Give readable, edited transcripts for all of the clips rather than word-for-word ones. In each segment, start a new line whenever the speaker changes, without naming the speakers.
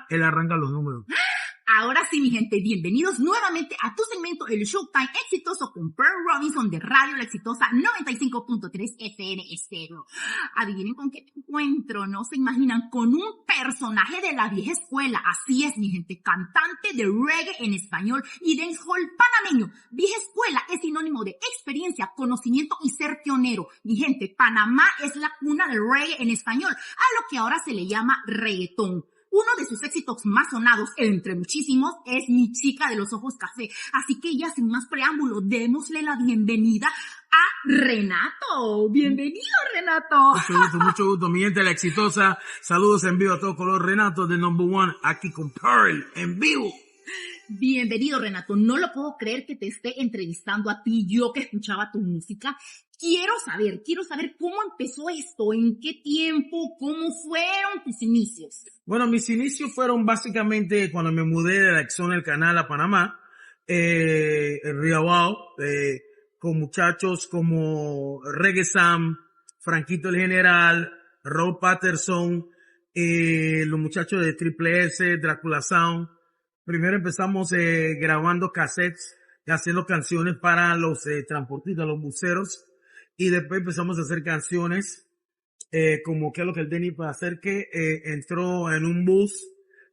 Él arranca los números.
Ahora sí, mi gente, bienvenidos nuevamente a tu segmento El Showtime exitoso con Pearl Robinson de Radio La Exitosa 95.3 FM Estéreo. Adivinen con qué me encuentro, ¿no? Se imaginan, con un personaje de la vieja escuela. Así es, mi gente, cantante de reggae en español y dancehall panameño. Vieja escuela es sinónimo de experiencia, conocimiento y ser pionero. Mi gente, Panamá es la cuna del reggae en español, a lo que ahora se le llama reggaetón. Uno de sus éxitos más sonados, entre muchísimos, es Mi Chica de los Ojos Café. Así que ya sin más preámbulo, démosle la bienvenida a Renato. Bienvenido, Renato.
Mucho gusto, mi gente, La Exitosa. Saludos en vivo a todo color. Renato de Number One, aquí con Pearl, en vivo.
Bienvenido, Renato. No lo puedo creer que te esté entrevistando a ti, yo que escuchaba tu música. Quiero saber cómo empezó esto, en qué tiempo, cómo fueron tus inicios.
Bueno, mis inicios fueron básicamente cuando me mudé de la zona del Canal a Panamá, en Riobao, con muchachos como Reggae Sam, Franquito el General, Rob Patterson, los muchachos de Triple S, Drácula Sound. Primero empezamos grabando cassettes, haciendo canciones para los transportistas, los buceros. Y después empezamos a hacer canciones, como que es lo que el Denny para hacer, que entró en un bus,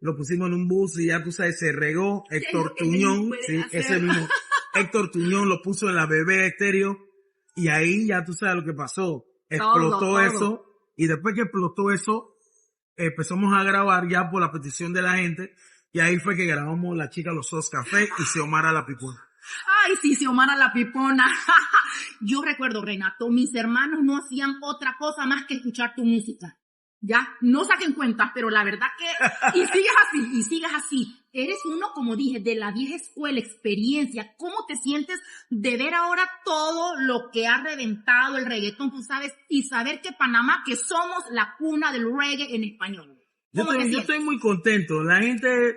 lo pusimos en un bus y ya tú sabes, se regó. Héctor Tuñón, sí, ese mismo. Héctor Tuñón lo puso en la Bebé Estéreo y ahí ya tú sabes lo que pasó. Explotó eso y después que explotó eso, empezamos a grabar ya por la petición de la gente y ahí fue que grabamos La Chica Los Ojos Café y Xiomara La Pipona.
Ay, sí, Xiomara La Pipona. Yo recuerdo, Renato, mis hermanos no hacían otra cosa más que escuchar tu música. Ya, no saquen cuentas, pero la verdad que, y sigas así. Eres uno, como dije, de la vieja escuela, experiencia. ¿Cómo te sientes de ver ahora todo lo que ha reventado el reggaetón, tú sabes, y saber que Panamá, que somos la cuna del reggae en español?
Yo estoy muy contento. La gente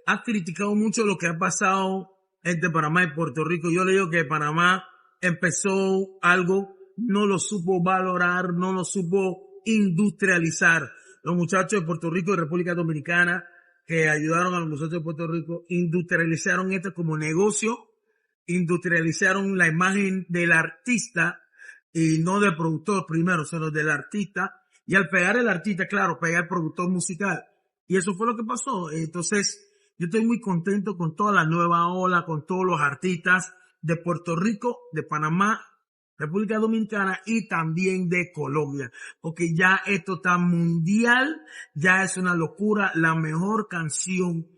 ha criticado mucho lo que ha pasado entre Panamá y Puerto Rico. Yo le digo que Panamá empezó algo, no lo supo valorar, no lo supo industrializar. Los muchachos de Puerto Rico y República Dominicana que ayudaron a los muchachos de Puerto Rico industrializaron esto como negocio, industrializaron la imagen del artista y no del productor primero, sino del artista. Y al pegar el artista, claro, pegar el productor musical. Y eso fue lo que pasó. Entonces, yo estoy muy contento con toda la nueva ola, con todos los artistas de Puerto Rico, de Panamá, República Dominicana y también de Colombia. Porque ya esto está mundial, ya es una locura. La mejor canción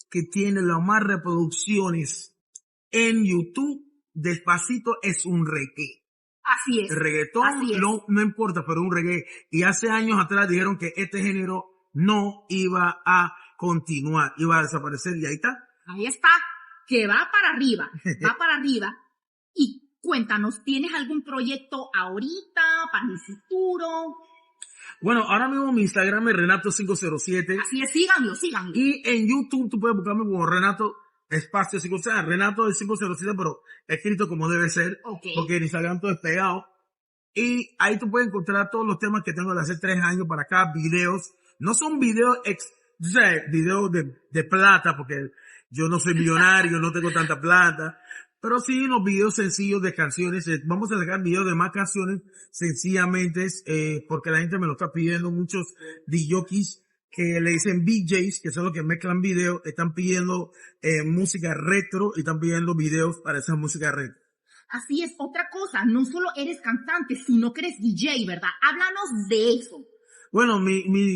que tiene las más reproducciones en YouTube, Despacito, es un reggae.
Así es.
El reggaetón no importa, pero un reggae. Y hace años atrás dijeron que este género no iba a continuar, iba a desaparecer y ahí está.
Ahí está, que va para arriba. Y cuéntanos, ¿tienes algún proyecto ahorita, para el futuro?
Bueno, ahora mismo mi Instagram es Renato507.
Así es, síganlo.
Y en YouTube tú puedes buscarme como Renato espacio 507, Renato del 507, pero escrito como debe ser, porque en Instagram todo es pegado. Y ahí tú puedes encontrar todos los temas que tengo de hace 3 años para acá, videos. No son videos videos de plata, porque yo no soy millonario, no tengo tanta plata, pero sí unos videos sencillos de canciones. Vamos a sacar videos de más canciones sencillamente, porque la gente me lo está pidiendo. Muchos DJs que le dicen BJs, que son los que mezclan videos, están pidiendo música retro y están pidiendo videos para esa música retro.
Así es, otra cosa, no solo eres cantante, sino que eres DJ, ¿verdad? Háblanos de eso.
Bueno,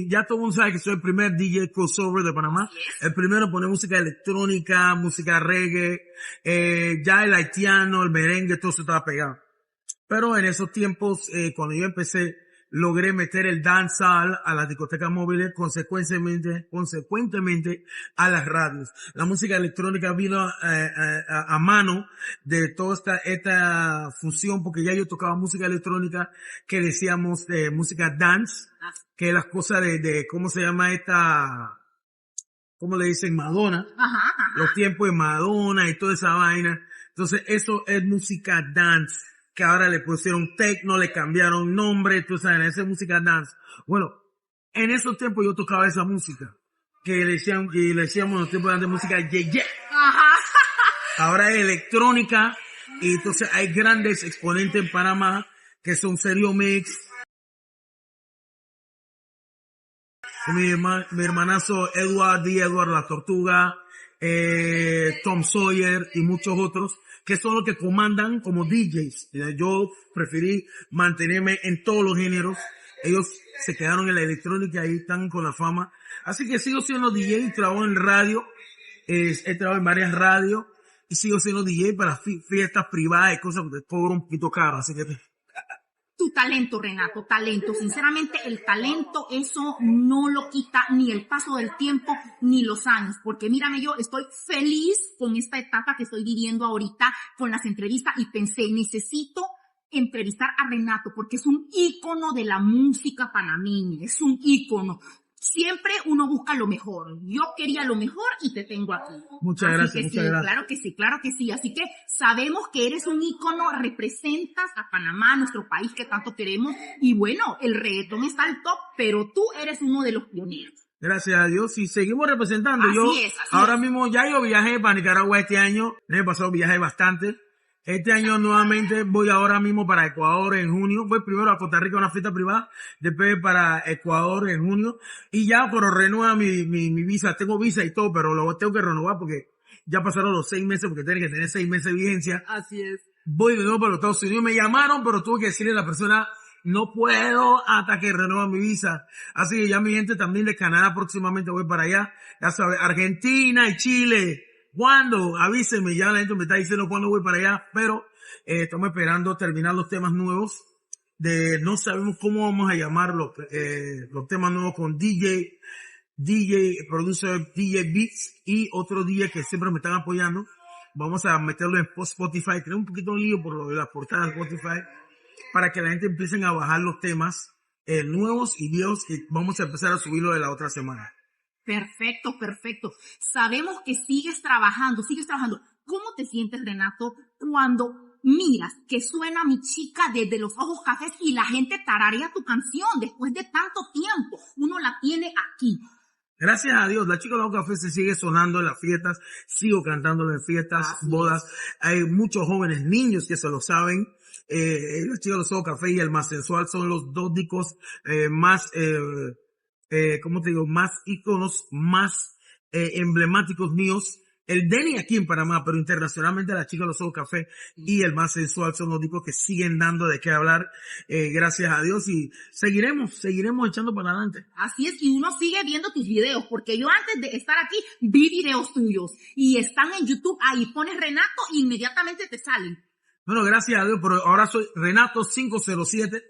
ya todo el mundo sabe que soy el primer DJ crossover de Panamá.
Yes.
El primero pone música electrónica, música reggae, ya el haitiano, el merengue, todo eso estaba pegado. Pero en esos tiempos, cuando yo empecé, logré meter el dancehall a las discotecas móviles, consecuentemente a las radios. La música electrónica vino a mano de toda esta fusión, porque ya yo tocaba música electrónica que decíamos música dance, que es las cosas de ¿cómo se llama esta? ¿Cómo le dicen? Madonna.
Ajá.
Los tiempos de Madonna y toda esa vaina. Entonces eso es música dance, que ahora le pusieron techno, le cambiaron nombre, tú sabes, esa es música dance. Bueno, en esos tiempos yo tocaba esa música, que le decíamos en los tiempos de antes música ye.
Ajá.
Ahora es electrónica, y entonces hay grandes exponentes en Panamá que son Serio Mix, mi hermanazo Edward La Tortuga, Tom Sawyer y muchos otros que son los que comandan como DJs. Yo preferí mantenerme en todos los géneros. Ellos se quedaron en la electrónica y están con la fama. Así que sigo siendo DJ, trabajo en radio, he trabajado en varias radios y sigo siendo DJ para fiestas privadas y cosas que cobro un poquito caro. Así que
Tu talento, Renato, talento. Sinceramente, el talento, eso no lo quita ni el paso del tiempo ni los años. Porque mírame, yo estoy feliz con esta etapa que estoy viviendo ahorita con las entrevistas y pensé, necesito entrevistar a Renato porque es un ícono de la música panameña, es un ícono. Siempre uno busca lo mejor. Yo quería lo mejor y te tengo aquí.
Muchas gracias, muchas gracias.
Claro que sí. Así que sabemos que eres un ícono, representas a Panamá, nuestro país que tanto queremos. Y bueno, el reggaetón está al top, pero tú eres uno de los pioneros.
Gracias a Dios, y seguimos representando.
Así
Ahora mismo ya yo viajé para Nicaragua este año. El año pasado viajé bastante. Este año nuevamente voy ahora mismo para Ecuador en junio. Voy primero a Costa Rica a una fiesta privada, después para Ecuador en junio. Y ya, pero renueva mi visa. Tengo visa y todo, pero lo tengo que renovar porque ya pasaron los 6 meses, porque tiene que tener 6 meses de vigencia.
Así es.
Voy de nuevo para los Estados Unidos. Me llamaron, pero tuve que decirle a la persona, no puedo hasta que renueva mi visa. Así que ya mi gente también de Canadá próximamente voy para allá. Ya sabes, Argentina y Chile. ¿Cuándo? Avísenme, ya la gente me está diciendo cuándo voy para allá, pero estamos esperando terminar los temas nuevos. No sabemos cómo vamos a llamarlos, los temas nuevos con DJ, producer DJ Beats y otro DJ que siempre me están apoyando. Vamos a meterlo en Spotify. Tenemos un poquito de lío por lo de las portadas de Spotify para que la gente empiecen a bajar los temas nuevos y viejos que vamos a empezar a subirlo de la otra semana.
Perfecto. Sabemos que sigues trabajando. ¿Cómo te sientes, Renato, cuando miras que suena Mi Chica desde Los Ojos Cafés y la gente tararea tu canción después de tanto tiempo? Uno la tiene aquí.
Gracias a Dios, La Chica de los Ojos Cafés se sigue sonando en las fiestas, sigo cantando en fiestas, bodas. Hay muchos jóvenes niños que se lo saben. La Chica de los Ojos Cafés y El Más Sensual son los dos discos más ¿cómo te digo? Más íconos, más emblemáticos míos. El Denny aquí en Panamá, pero internacionalmente La Chica de los Ojos Café y El Más Sensual son los discos que siguen dando de qué hablar, gracias a Dios, y seguiremos echando para adelante.
Así es, y uno sigue viendo tus videos, porque yo antes de estar aquí vi videos tuyos y están en YouTube, ahí pones Renato e inmediatamente te salen.
Bueno, gracias a Dios, pero ahora soy Renato 507,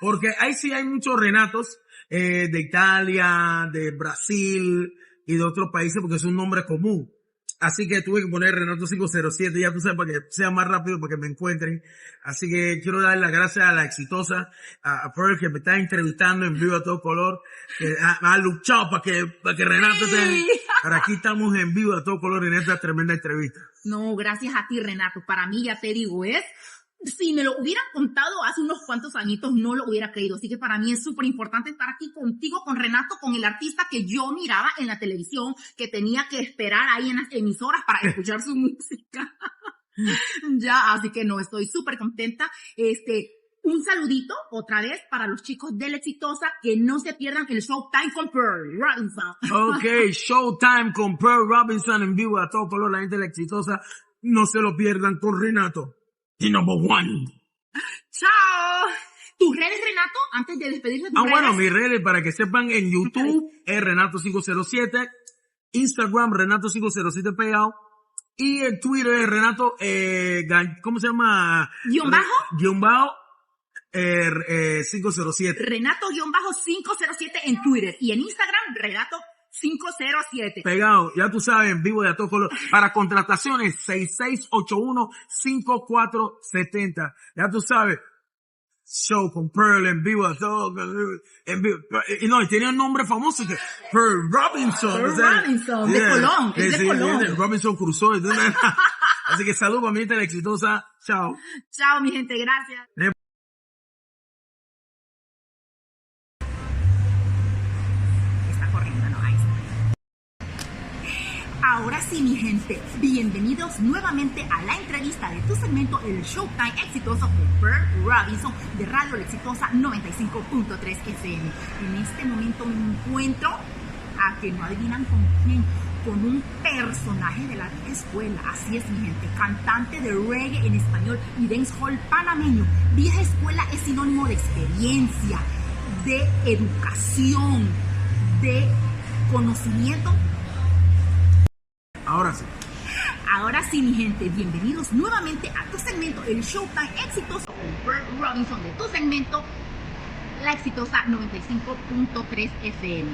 porque ahí sí hay muchos Renatos, de Italia, de Brasil y de otros países, porque es un nombre común. Así que tuve que poner Renato 507, ya tú sabes, para que sea más rápido, para que me encuentren. Así que quiero darle las gracias a la exitosa, a Pearl, que me está entrevistando en vivo a todo color, que ha luchado para que Renato esté. Ahora aquí estamos en vivo a todo color en esta tremenda entrevista.
No, gracias a ti, Renato. Para mí, ya te digo, si me lo hubieran contado hace unos cuantos añitos, no lo hubiera creído. Así que para mí es súper importante estar aquí contigo, con Renato, con el artista que yo miraba en la televisión, que tenía que esperar ahí en las emisoras para escuchar su música. Ya, así que no, estoy súper contenta. Un saludito otra vez para los chicos de La Exitosa, que no se pierdan el Showtime con Pearl Robinson.
Ok, Showtime con Pearl Robinson en vivo a todo color, la gente de La Exitosa. No se lo pierdan con Renato. The number one.
¡Chao! ¿Tus redes, Renato? Antes de despedirse, tus redes.
Bueno, mis redes, para que sepan, en YouTube es Renato507, Instagram Renato507 pegado, y en Twitter es Renato, ¿cómo se llama?
Guión bajo
507.
Renato-507 en Twitter, y en Instagram, Renato 507.
Pegado, ya tú sabes, en vivo de a todo color. Para contrataciones, 6681-5470. Ya tú sabes, show con Pearl en vivo de todo, en vivo. Y no, y tenía un nombre famoso que Pearl Robinson.
Pearl Robinson, de Colón, es de Colón.
Robinson Crusoe. Así que saludos para mi gente de La Exitosa. Chao.
Chao, mi gente, gracias. Ahora sí, mi gente, bienvenidos nuevamente a la entrevista de tu segmento El Showtime Exitoso con Pearl Robinson de Radio La Exitosa 95.3 FM. En este momento me encuentro, a que no adivinan con quién, con un personaje de la vieja escuela. Así es, mi gente, cantante de reggae en español y dancehall panameño. Vieja escuela es sinónimo de experiencia, de educación, de conocimiento. Ahora sí, mi gente, bienvenidos nuevamente a tu segmento El Showtime Exitoso con Pearl Robinson de tu segmento La Exitosa 95.3 FM.